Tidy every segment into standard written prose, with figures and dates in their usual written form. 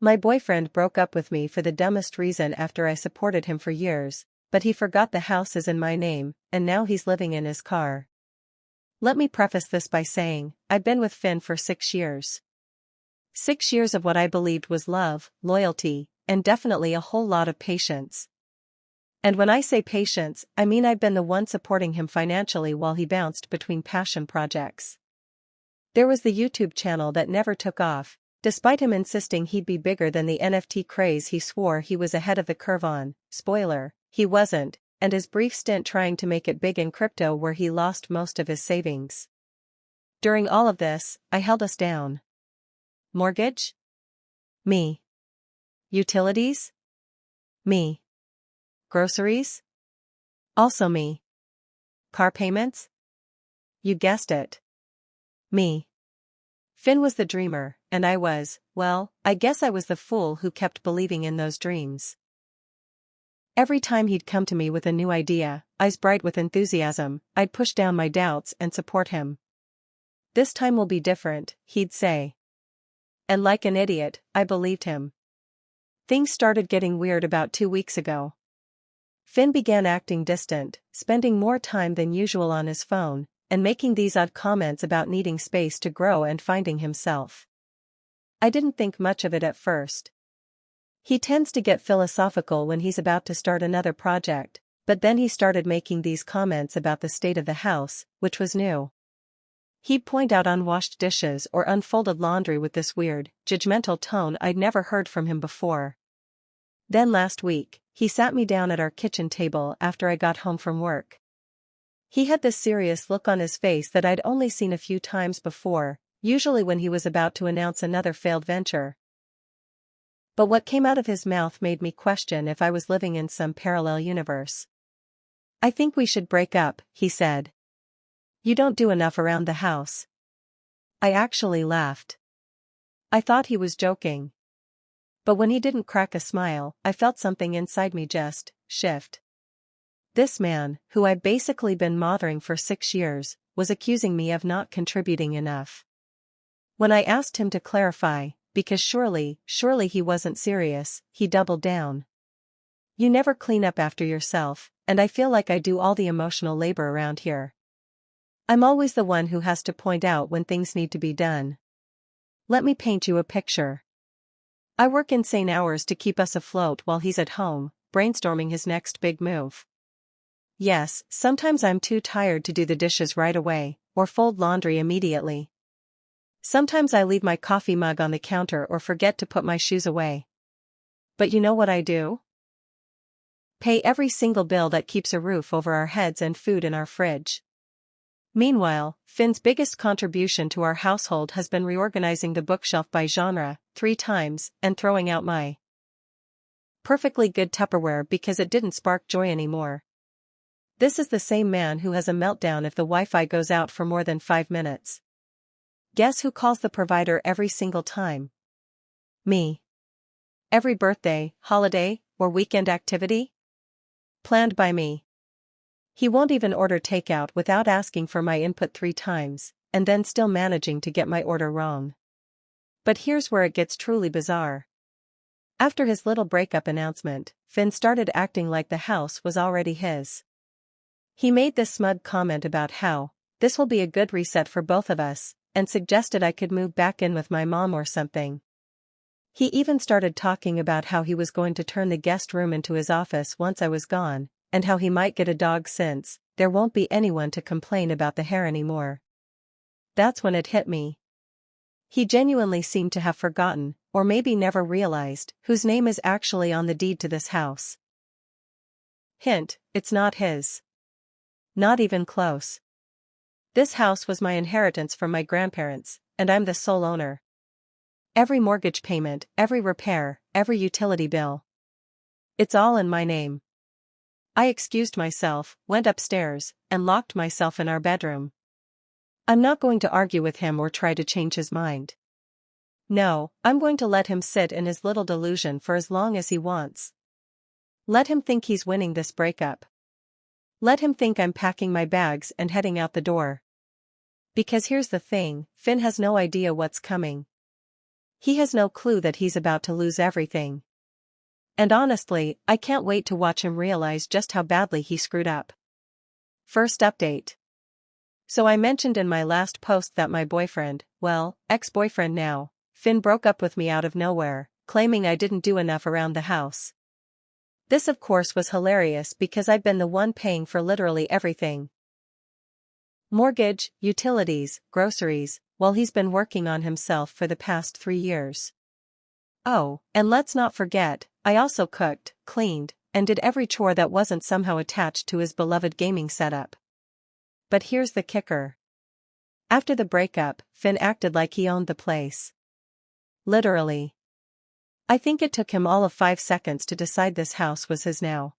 My boyfriend broke up with me for the dumbest reason after I supported him for years, but he forgot the house is in my name, and now he's living in his car. Let me preface this by saying, I've been with Finn for 6 years. 6 years of what I believed was love, loyalty, and definitely a whole lot of patience. And when I say patience, I mean I've been the one supporting him financially while he bounced between passion projects. There was the YouTube channel that never took off, despite him insisting he'd be bigger than the NFT craze he swore he was ahead of the curve on. Spoiler, he wasn't, and his brief stint trying to make it big in crypto where he lost most of his savings. During all of this, I held us down. Mortgage? Me. Utilities? Me. Groceries? Also me. Car payments? You guessed it. Me. Finn was the dreamer, and I was, well, I guess I was the fool who kept believing in those dreams. Every time he'd come to me with a new idea, eyes bright with enthusiasm, I'd push down my doubts and support him. This time will be different, he'd say. And like an idiot, I believed him. Things started getting weird about 2 weeks ago. Finn began acting distant, spending more time than usual on his phone, and making these odd comments about needing space to grow and finding himself. I didn't think much of it at first. He tends to get philosophical when he's about to start another project, but then he started making these comments about the state of the house, which was new. He'd point out unwashed dishes or unfolded laundry with this weird, judgmental tone I'd never heard from him before. Then last week, he sat me down at our kitchen table after I got home from work. He had this serious look on his face that I'd only seen a few times before, usually when he was about to announce another failed venture. But what came out of his mouth made me question if I was living in some parallel universe. I think we should break up, he said. You don't do enough around the house. I actually laughed. I thought he was joking. But when he didn't crack a smile, I felt something inside me just shift. This man, who I'd basically been mothering for 6 years, was accusing me of not contributing enough. When I asked him to clarify, because surely he wasn't serious, he doubled down. You never clean up after yourself, and I feel like I do all the emotional labor around here. I'm always the one who has to point out when things need to be done. Let me paint you a picture. I work insane hours to keep us afloat while he's at home, brainstorming his next big move. Yes, sometimes I'm too tired to do the dishes right away, or fold laundry immediately. Sometimes I leave my coffee mug on the counter or forget to put my shoes away. But you know what I do? Pay every single bill that keeps a roof over our heads and food in our fridge. Meanwhile, Finn's biggest contribution to our household has been reorganizing the bookshelf by genre 3 times and throwing out my perfectly good Tupperware because it didn't spark joy anymore. This is the same man who has a meltdown if the Wi-Fi goes out for more than 5 minutes. Guess who calls the provider every single time? Me. Every birthday, holiday, or weekend activity? Planned by me. He won't even order takeout without asking for my input 3 times, and then still managing to get my order wrong. But here's where it gets truly bizarre. After his little breakup announcement, Finn started acting like the house was already his. He made this smug comment about how, this will be a good reset for both of us, and suggested I could move back in with my mom or something. He even started talking about how he was going to turn the guest room into his office once I was gone, and how he might get a dog since there won't be anyone to complain about the hair anymore. That's when it hit me. He genuinely seemed to have forgotten, or maybe never realized, whose name is actually on the deed to this house. Hint, it's not his. Not even close. This house was my inheritance from my grandparents, and I'm the sole owner. Every mortgage payment, every repair, every utility bill. It's all in my name. I excused myself, went upstairs, and locked myself in our bedroom. I'm not going to argue with him or try to change his mind. No, I'm going to let him sit in his little delusion for as long as he wants. Let him think he's winning this breakup. Let him think I'm packing my bags and heading out the door. Because here's the thing, Finn has no idea what's coming. He has no clue that he's about to lose everything. And honestly, I can't wait to watch him realize just how badly he screwed up. First update. So I mentioned in my last post that my boyfriend, well, ex-boyfriend now, Finn broke up with me out of nowhere, claiming I didn't do enough around the house. This of course was hilarious because I'd been the one paying for literally everything. Mortgage, utilities, groceries, while he's been working on himself for the past 3 years. Oh, and let's not forget, I also cooked, cleaned, and did every chore that wasn't somehow attached to his beloved gaming setup. But here's the kicker. After the breakup, Finn acted like he owned the place. Literally. I think it took him all of 5 seconds to decide this house was his now.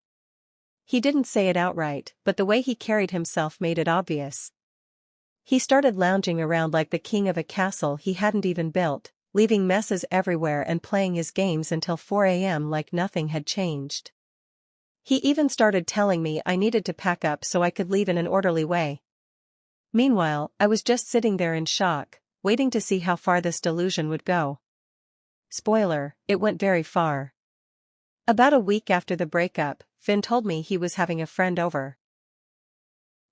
He didn't say it outright, but the way he carried himself made it obvious. He started lounging around like the king of a castle he hadn't even built, leaving messes everywhere and playing his games until 4 a.m. like nothing had changed. He even started telling me I needed to pack up so I could leave in an orderly way. Meanwhile, I was just sitting there in shock, waiting to see how far this delusion would go. Spoiler, it went very far. About a week after the breakup, Finn told me he was having a friend over.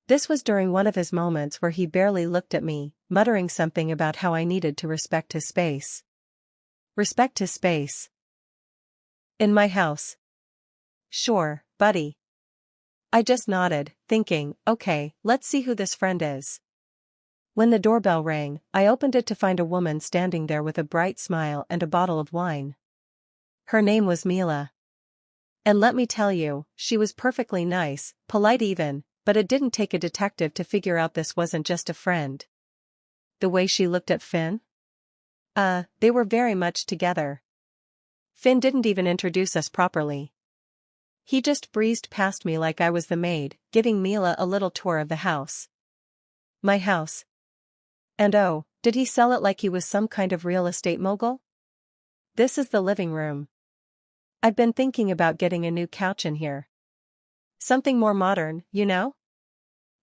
This was during one of his moments where he barely looked at me, muttering something about how I needed to respect his space. Respect his space. In my house. Sure, buddy. I just nodded, thinking, okay, let's see who this friend is. When the doorbell rang, I opened it to find a woman standing there with a bright smile and a bottle of wine. Her name was Mila. And let me tell you, she was perfectly nice, polite even, but it didn't take a detective to figure out this wasn't just a friend. The way she looked at Finn? They were very much together. Finn didn't even introduce us properly. He just breezed past me like I was the maid, giving Mila a little tour of the house. My house. And oh, did he sell it like he was some kind of real estate mogul? This is the living room. I've been thinking about getting a new couch in here. Something more modern, you know?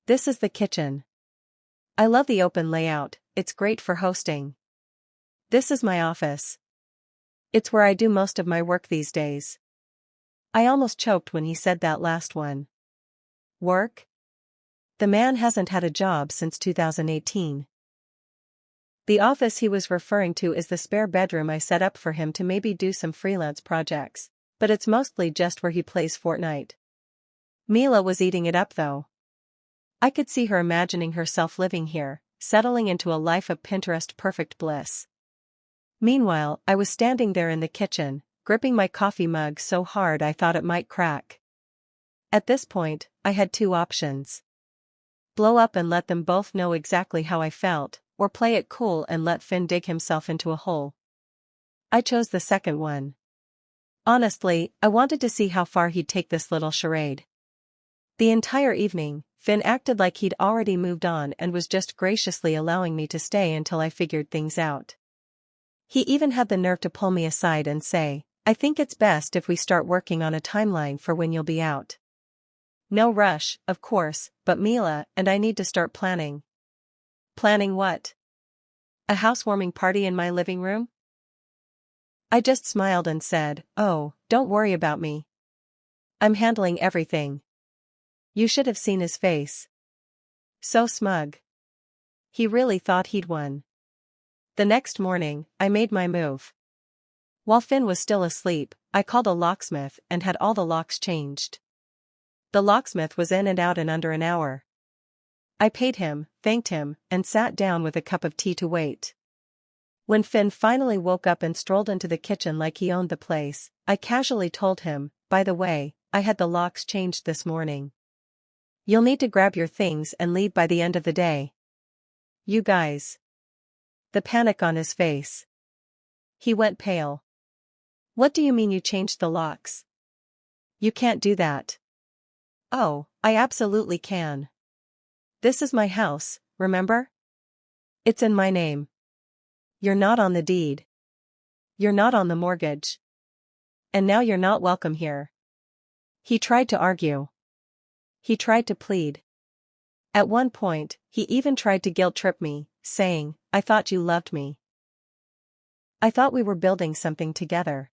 This is the kitchen. I love the open layout, it's great for hosting. This is my office. It's where I do most of my work these days. I almost choked when he said that last one. Work? The man hasn't had a job since 2018. The office he was referring to is the spare bedroom I set up for him to maybe do some freelance projects, but it's mostly just where he plays Fortnite. Mila was eating it up though. I could see her imagining herself living here, settling into a life of Pinterest perfect bliss. Meanwhile, I was standing there in the kitchen, gripping my coffee mug so hard I thought it might crack. At this point, I had 2 options. Blow up and let them both know exactly how I felt, or play it cool and let Finn dig himself into a hole. I chose the second one. Honestly, I wanted to see how far he'd take this little charade. The entire evening, Finn acted like he'd already moved on and was just graciously allowing me to stay until I figured things out. He even had the nerve to pull me aside and say, I think it's best if we start working on a timeline for when you'll be out. No rush, of course, but Mila and I need to start planning. Planning what? A housewarming party in my living room? I just smiled and said, oh, don't worry about me. I'm handling everything. You should have seen his face. So smug. He really thought he'd won. The next morning, I made my move. While Finn was still asleep, I called a locksmith and had all the locks changed. The locksmith was in and out in under an hour. I paid him, thanked him, and sat down with a cup of tea to wait. When Finn finally woke up and strolled into the kitchen like he owned the place, I casually told him, by the way, I had the locks changed this morning. You'll need to grab your things and leave by the end of the day. You guys. The panic on his face. He went pale. What do you mean you changed the locks? You can't do that. Oh, I absolutely can. This is my house, remember? It's in my name. You're not on the deed. You're not on the mortgage. And now you're not welcome here. He tried to argue. He tried to plead. At one point, he even tried to guilt trip me, saying, I thought you loved me. I thought we were building something together.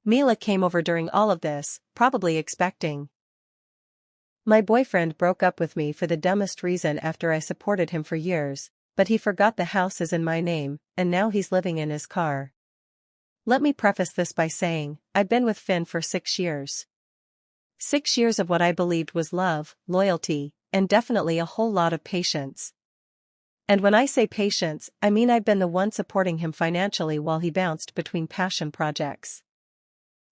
Mila came over during all of this, probably expecting. My boyfriend broke up with me for the dumbest reason after I supported him for years, but he forgot the house is in my name, and now he's living in his car. Let me preface this by saying, I'd been with Finn for 6 years. 6 years of what I believed was love, loyalty, and definitely a whole lot of patience. And when I say patience, I mean I'd been the one supporting him financially while he bounced between passion projects.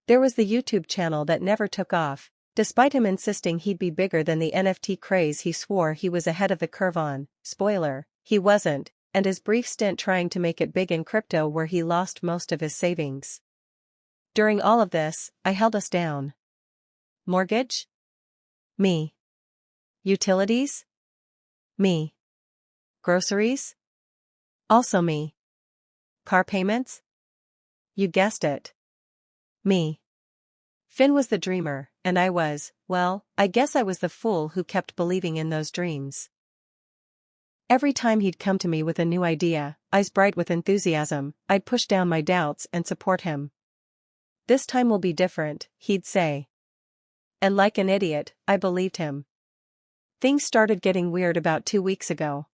There was the YouTube channel that never took off, despite him insisting he'd be bigger than the NFT craze he swore he was ahead of the curve on. Spoiler, he wasn't, and his brief stint trying to make it big in crypto where he lost most of his savings. During all of this, I held us down. Mortgage? Me. Utilities? Me. Groceries? Also me. Car payments? You guessed it. Me. Finn was the dreamer, and I was, well, I guess I was the fool who kept believing in those dreams. Every time he'd come to me with a new idea, eyes bright with enthusiasm, I'd push down my doubts and support him. This time will be different, he'd say. And like an idiot, I believed him. Things started getting weird about 2 weeks ago.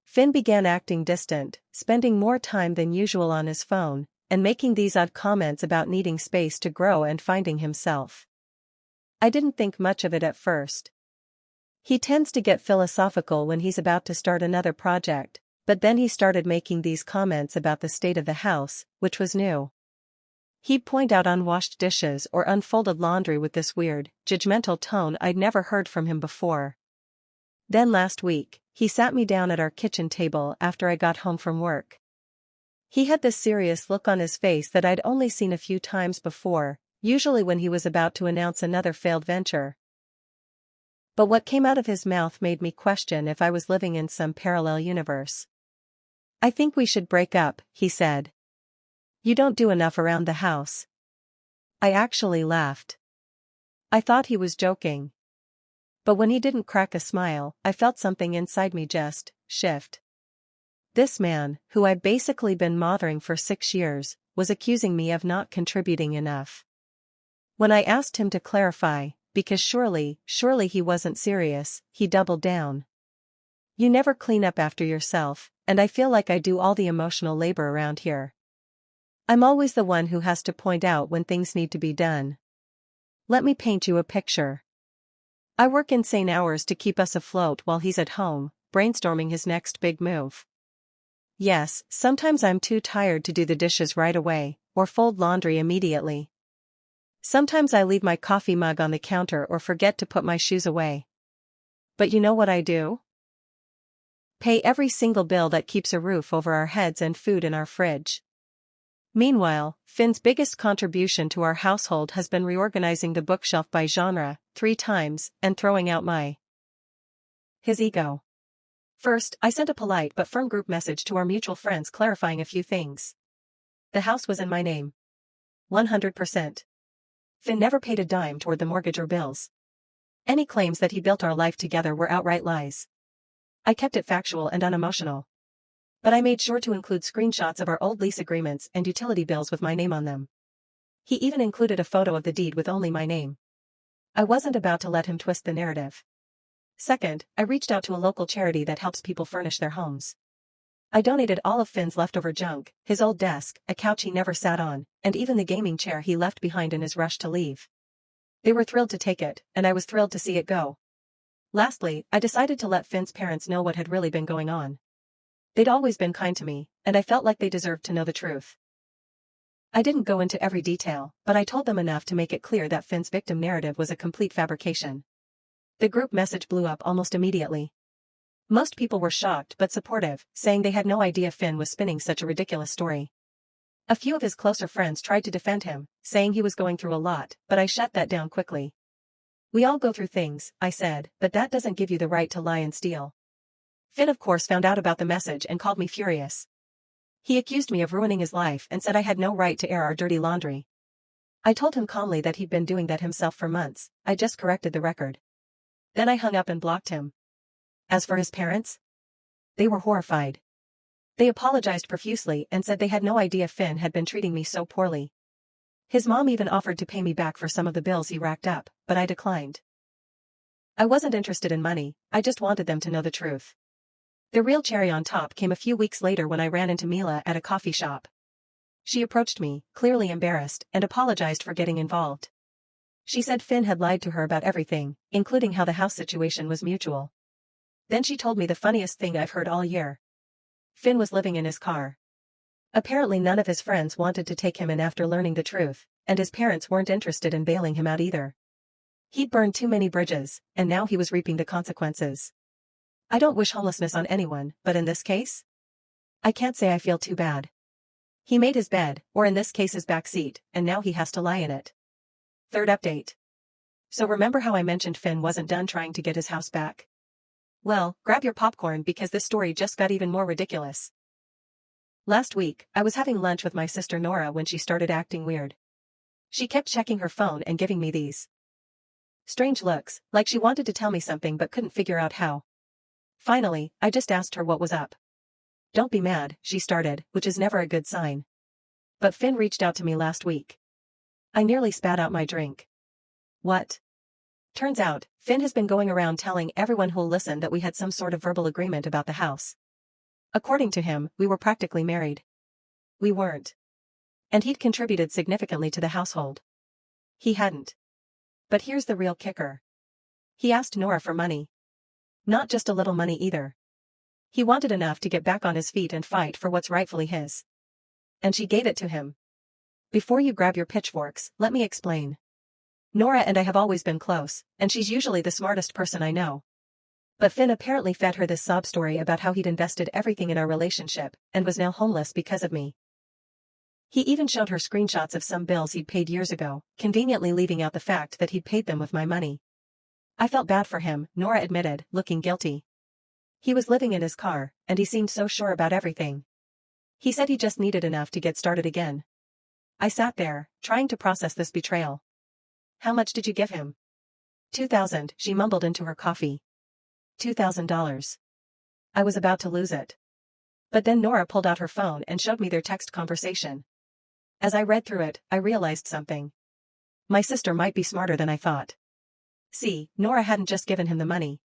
Finn began acting distant, spending more time than usual on his phone, and making these odd comments about needing space to grow and finding himself. I didn't think much of it at first. He tends to get philosophical when he's about to start another project, but then he started making these comments about the state of the house, which was new. He'd point out unwashed dishes or unfolded laundry with this weird, judgmental tone I'd never heard from him before. Then last week, he sat me down at our kitchen table after I got home from work. He had this serious look on his face that I'd only seen a few times before, usually when he was about to announce another failed venture. But what came out of his mouth made me question if I was living in some parallel universe. I think we should break up, he said. You don't do enough around the house. I actually laughed. I thought he was joking. But when he didn't crack a smile, I felt something inside me just shift. This man, who I'd basically been mothering for 6 years, was accusing me of not contributing enough. When I asked him to clarify, because surely he wasn't serious, he doubled down. You never clean up after yourself, and I feel like I do all the emotional labor around here. I'm always the one who has to point out when things need to be done. Let me paint you a picture. I work insane hours to keep us afloat while he's at home, brainstorming his next big move. Yes, sometimes I'm too tired to do the dishes right away, or fold laundry immediately. Sometimes I leave my coffee mug on the counter or forget to put my shoes away. But you know what I do? Pay every single bill that keeps a roof over our heads and food in our fridge. Meanwhile, Finn's biggest contribution to our household has been reorganizing the bookshelf by genre 3 times and throwing out his ego. First, I sent a polite but firm group message to our mutual friends clarifying a few things. The house was in my name. 100%. Finn never paid a dime toward the mortgage or bills. Any claims that he built our life together were outright lies. I kept it factual and unemotional. But I made sure to include screenshots of our old lease agreements and utility bills with my name on them. He even included a photo of the deed with only my name. I wasn't about to let him twist the narrative. Second, I reached out to a local charity that helps people furnish their homes. I donated all of Finn's leftover junk, his old desk, a couch he never sat on, and even the gaming chair he left behind in his rush to leave. They were thrilled to take it, and I was thrilled to see it go. Lastly, I decided to let Finn's parents know what had really been going on. They'd always been kind to me, and I felt like they deserved to know the truth. I didn't go into every detail, but I told them enough to make it clear that Finn's victim narrative was a complete fabrication. The group message blew up almost immediately. Most people were shocked but supportive, saying they had no idea Finn was spinning such a ridiculous story. A few of his closer friends tried to defend him, saying he was going through a lot, but I shut that down quickly. We all go through things, I said, but that doesn't give you the right to lie and steal. Finn of course found out about the message and called me furious. He accused me of ruining his life and said I had no right to air our dirty laundry. I told him calmly that he'd been doing that himself for months. I just corrected the record. Then I hung up and blocked him. As for his parents, they were horrified. They apologized profusely and said they had no idea Finn had been treating me so poorly. His mom even offered to pay me back for some of the bills he racked up, but I declined. I wasn't interested in money, I just wanted them to know the truth. The real cherry on top came a few weeks later when I ran into Mila at a coffee shop. She approached me, clearly embarrassed, and apologized for getting involved. She said Finn had lied to her about everything, including how the house situation was mutual. Then she told me the funniest thing I've heard all year. Finn was living in his car. Apparently none of his friends wanted to take him in after learning the truth, and his parents weren't interested in bailing him out either. He'd burned too many bridges, and now he was reaping the consequences. I don't wish homelessness on anyone, but in this case? I can't say I feel too bad. He made his bed, or in this case his back seat, and now he has to lie in it. Third update. So remember how I mentioned Finn wasn't done trying to get his house back? Well, grab your popcorn because this story just got even more ridiculous. Last week, I was having lunch with my sister Nora when she started acting weird. She kept checking her phone and giving me these strange looks, like she wanted to tell me something but couldn't figure out how. Finally, I just asked her what was up. Don't be mad, she started, which is never a good sign. But Finn reached out to me last week. I nearly spat out my drink. What? Turns out, Finn has been going around telling everyone who'll listen that we had some sort of verbal agreement about the house. According to him, we were practically married. We weren't. And he'd contributed significantly to the household. He hadn't. But here's the real kicker. He asked Nora for money. Not just a little money either. He wanted enough to get back on his feet and fight for what's rightfully his. And she gave it to him. Before you grab your pitchforks, let me explain. Nora and I have always been close, and she's usually the smartest person I know. But Finn apparently fed her this sob story about how he'd invested everything in our relationship, and was now homeless because of me. He even showed her screenshots of some bills he'd paid years ago, conveniently leaving out the fact that he'd paid them with my money. I felt bad for him, Nora admitted, looking guilty. He was living in his car, and he seemed so sure about everything. He said he just needed enough to get started again. I sat there, trying to process this betrayal. How much did you give him? $2,000, she mumbled into her coffee. $2,000. I was about to lose it. But then Nora pulled out her phone and showed me their text conversation. As I read through it, I realized something. My sister might be smarter than I thought. See, Nora hadn't just given him the money.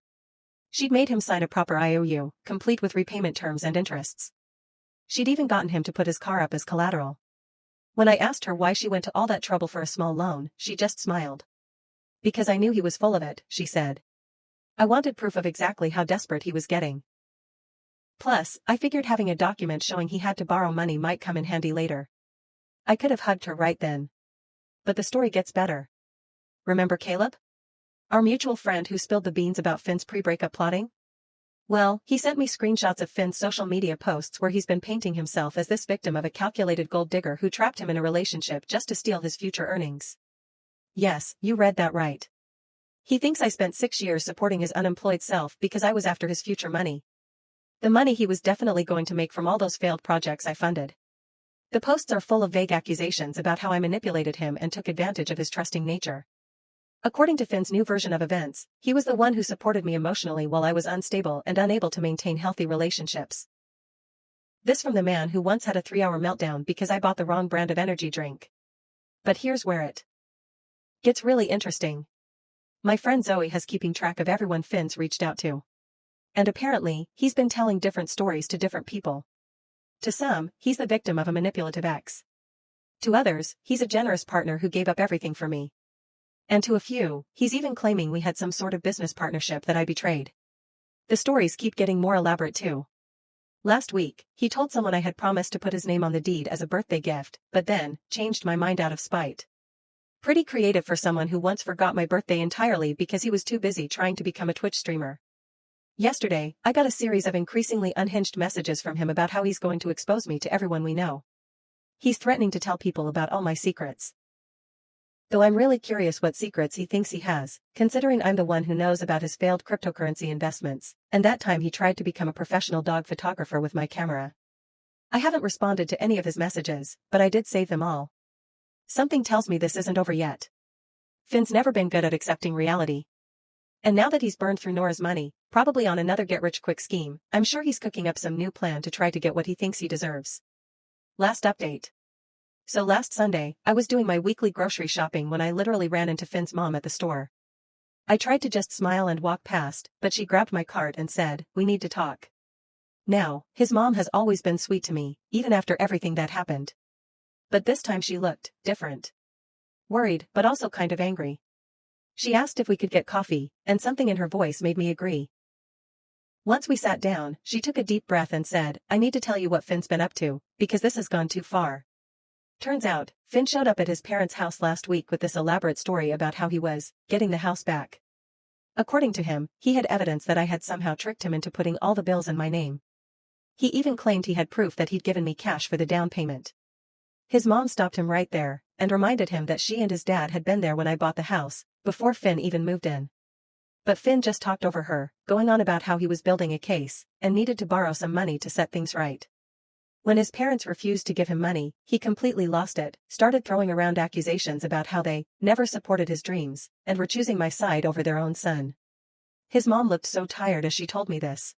She'd made him sign a proper IOU, complete with repayment terms and interests. She'd even gotten him to put his car up as collateral. When I asked her why she went to all that trouble for a small loan, she just smiled. Because I knew he was full of it, she said. I wanted proof of exactly how desperate he was getting. Plus, I figured having a document showing he had to borrow money might come in handy later. I could have hugged her right then. But the story gets better. Remember Caleb? Our mutual friend who spilled the beans about Finn's pre-breakup plotting? Well, he sent me screenshots of Finn's social media posts where he's been painting himself as this victim of a calculated gold digger who trapped him in a relationship just to steal his future earnings. Yes, you read that right. He thinks I spent 6 years supporting his unemployed self because I was after his future money. The money he was definitely going to make from all those failed projects I funded. The posts are full of vague accusations about how I manipulated him and took advantage of his trusting nature. According to Finn's new version of events, he was the one who supported me emotionally while I was unstable and unable to maintain healthy relationships. This from the man who once had a 3-hour meltdown because I bought the wrong brand of energy drink. But here's where it gets really interesting. My friend Zoe has keeping track of everyone Finn's reached out to. And apparently, he's been telling different stories to different people. To some, he's the victim of a manipulative ex. To others, he's a generous partner who gave up everything for me. And to a few, he's even claiming we had some sort of business partnership that I betrayed. The stories keep getting more elaborate too. Last week, he told someone I had promised to put his name on the deed as a birthday gift, but then, changed my mind out of spite. Pretty creative for someone who once forgot my birthday entirely because he was too busy trying to become a Twitch streamer. Yesterday, I got a series of increasingly unhinged messages from him about how he's going to expose me to everyone we know. He's threatening to tell people about all my secrets. Though I'm really curious what secrets he thinks he has, considering I'm the one who knows about his failed cryptocurrency investments, and that time he tried to become a professional dog photographer with my camera. I haven't responded to any of his messages, but I did save them all. Something tells me this isn't over yet. Finn's never been good at accepting reality. And now that he's burned through Nora's money, Probably on another get-rich-quick scheme. I'm sure he's cooking up some new plan to try to get what he thinks he deserves. Last update. So last Sunday, I was doing my weekly grocery shopping when I literally ran into Finn's mom at the store. I tried to just smile and walk past, but she grabbed my cart and said, "We need to talk." Now, his mom has always been sweet to me, even after everything that happened. But this time she looked different. Worried, but also kind of angry. She asked if we could get coffee, and something in her voice made me agree. Once we sat down, she took a deep breath and said, "I need to tell you what Finn's been up to, because this has gone too far." Turns out, Finn showed up at his parents' house last week with this elaborate story about how he was getting the house back. According to him, he had evidence that I had somehow tricked him into putting all the bills in my name. He even claimed he had proof that he'd given me cash for the down payment. His mom stopped him right there, and reminded him that she and his dad had been there when I bought the house, before Finn even moved in. But Finn just talked over her, going on about how he was building a case, and needed to borrow some money to set things right. When his parents refused to give him money, he completely lost it, started throwing around accusations about how they never supported his dreams, and were choosing my side over their own son. His mom looked so tired as she told me this.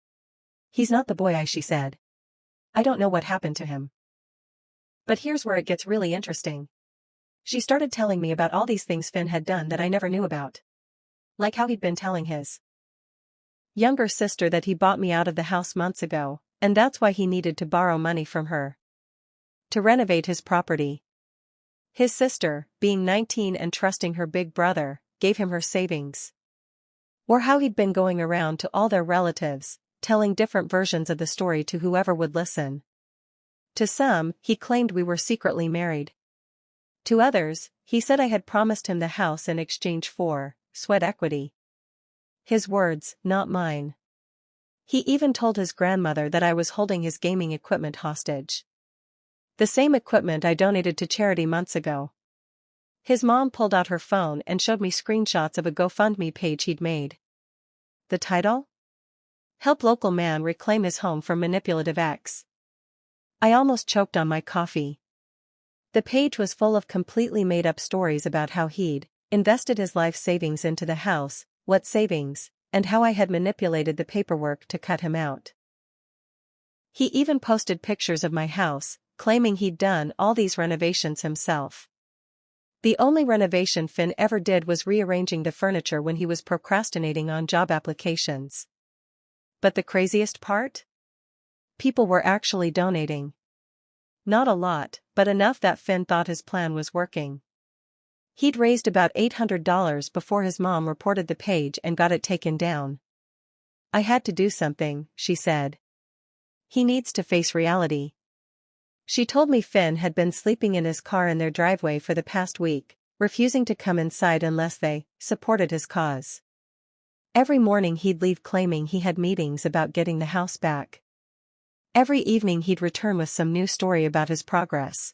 "He's not the boy she said. I don't know what happened to him." But here's where it gets really interesting. She started telling me about all these things Finn had done that I never knew about. Like how he'd been telling his younger sister that he bought me out of the house months ago, and that's why he needed to borrow money from her to renovate his property. His sister, being 19 and trusting her big brother, gave him her savings. Or how he'd been going around to all their relatives, telling different versions of the story to whoever would listen. To some, he claimed we were secretly married. To others, he said I had promised him the house in exchange for sweat equity. His words, not mine. He even told his grandmother that I was holding his gaming equipment hostage. The same equipment I donated to charity months ago. His mom pulled out her phone and showed me screenshots of a GoFundMe page he'd made. The title? "Help Local Man Reclaim His Home from Manipulative Ex." I almost choked on my coffee. The page was full of completely made-up stories about how he'd invested his life savings into the house, what savings, and how I had manipulated the paperwork to cut him out. He even posted pictures of my house, claiming he'd done all these renovations himself. The only renovation Finn ever did was rearranging the furniture when he was procrastinating on job applications. But the craziest part? People were actually donating. Not a lot, but enough that Finn thought his plan was working. He'd raised about $800 before his mom reported the page and got it taken down. "I had to do something," she said. "He needs to face reality." She told me Finn had been sleeping in his car in their driveway for the past week, refusing to come inside unless they supported his cause. Every morning he'd leave claiming he had meetings about getting the house back. Every evening he'd return with some new story about his progress.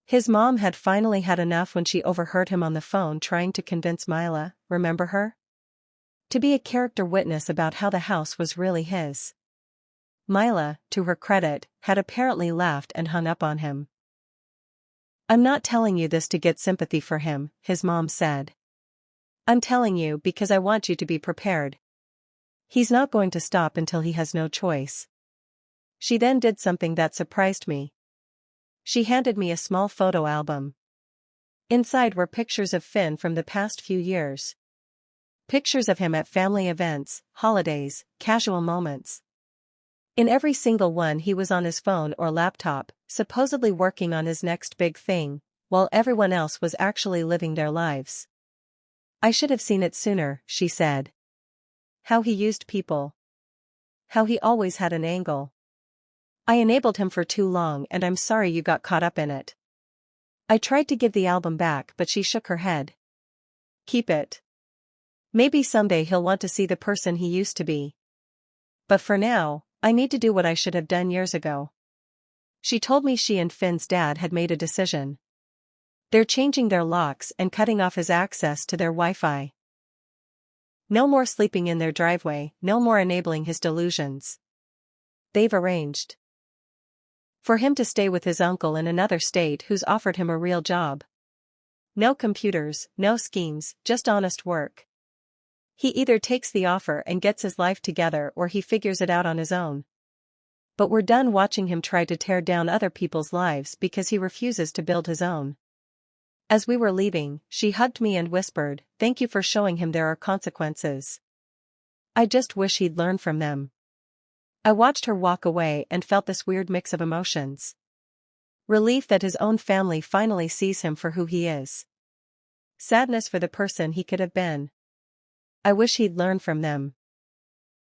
His mom had finally had enough when she overheard him on the phone trying to convince Mila, remember her? To be a character witness about how the house was really his. Mila, to her credit, had apparently laughed and hung up on him. "I'm not telling you this to get sympathy for him," his mom said. "I'm telling you because I want you to be prepared. He's not going to stop until he has no choice." She then did something that surprised me. She handed me a small photo album. Inside were pictures of Finn from the past few years. Pictures of him at family events, holidays, casual moments. In every single one he was on his phone or laptop, supposedly working on his next big thing, while everyone else was actually living their lives. "I should have seen it sooner," she said. "How he used people. How he always had an angle. I enabled him for too long and I'm sorry you got caught up in it." I tried to give the album back but she shook her head. "Keep it. Maybe someday he'll want to see the person he used to be. But for now, I need to do what I should have done years ago." She told me she and Finn's dad had made a decision. They're changing their locks and cutting off his access to their Wi-Fi. No more sleeping in their driveway, no more enabling his delusions. They've arranged for him to stay with his uncle in another state who's offered him a real job. No computers, no schemes, just honest work. He either takes the offer and gets his life together or he figures it out on his own. But we're done watching him try to tear down other people's lives because he refuses to build his own. As we were leaving, she hugged me and whispered, "Thank you for showing him there are consequences. I just wish he'd learn from them." I watched her walk away and felt this weird mix of emotions. Relief that his own family finally sees him for who he is. Sadness for the person he could have been. I wish he'd learn from them.